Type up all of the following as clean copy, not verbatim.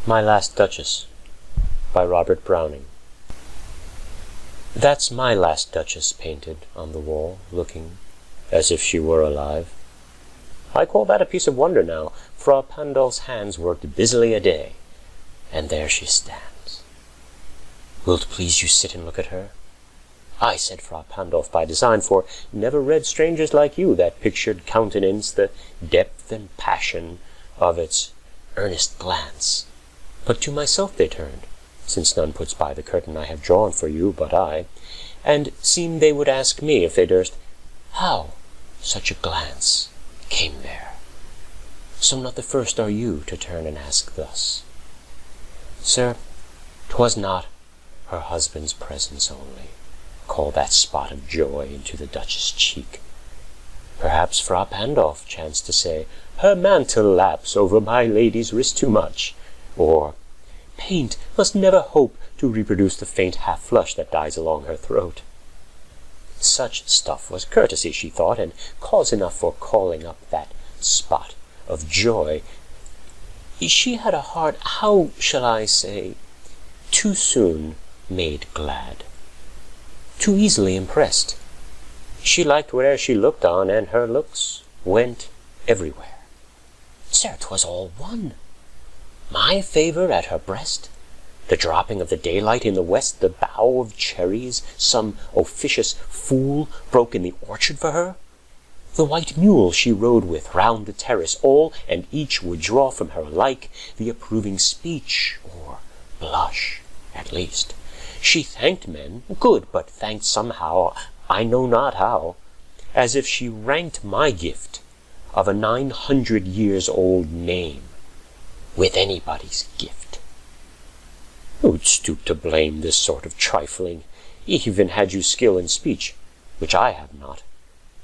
My Last Duchess by Robert Browning. That's my last Duchess painted on the wall, looking as if she were alive. I call that a piece of wonder now. Frà Pandolf's hands worked busily a day, and there she stands. Will't please you sit and look at her? I said Frà Pandolf by design, for never read strangers like you that pictured countenance, the depth and passion of its earnest glance. But to myself they turned, since none puts by the curtain I have drawn for you but I, and seemed they would ask me, if they durst, how such a glance came there. So not the first are you to turn and ask thus. Sir, 'twas not her husband's presence only call that spot of joy into the Duchess' cheek. Perhaps Frà Pandolf chanced to say, her mantle laps over my lady's wrist too much, or paint must never hope to reproduce the faint half-flush that dies along her throat. Such stuff was courtesy, she thought, and cause enough for calling up that spot of joy. She had a heart, how shall I say, too soon made glad, too easily impressed. She liked where'er she looked on, and her looks went everywhere. Sir, 'twas all one. My favour at her breast, the dropping of the daylight in the west, the bough of cherries some officious fool broke in the orchard for her, the white mule she rode with round the terrace, all and each would draw from her alike the approving speech, or blush, at least. She thanked men, good, but thanked somehow, I know not how, as if she ranked my gift of a 900 years old name with anybody's gift. Who'd stoop to blame this sort of trifling, even had you skill in speech, which I have not,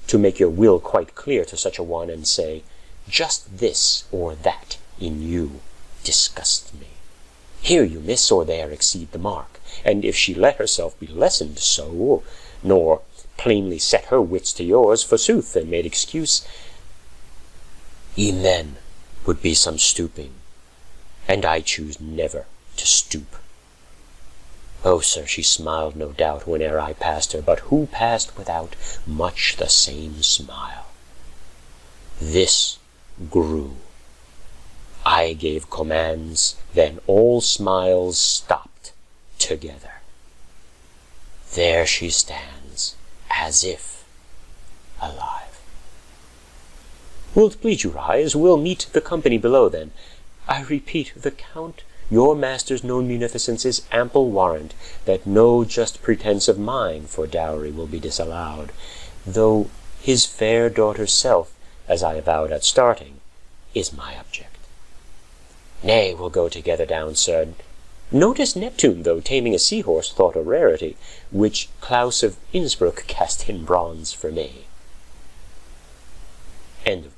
to make your will quite clear to such a one, and say, just this or that in you disgusts me. Here you miss or there exceed the mark, and if she let herself be lessoned so, nor plainly set her wits to yours, forsooth, and made excuse, e'en then would be some stooping, and I choose never to stoop. Oh, sir, she smiled, no doubt, whene'er I passed her, but who passed without much the same smile? This grew. I gave commands, then all smiles stopped together. There she stands, as if alive. Will't please you rise? We'll meet the company below then. I repeat, the Count, your master's known munificence, is ample warrant that no just pretence of mine for dowry will be disallowed, though his fair daughter's self, as I avowed at starting, is my object. Nay, we'll go together down, sir. Notice Neptune, though taming a seahorse thought a rarity, which Claus of Innsbruck cast in bronze for me. End of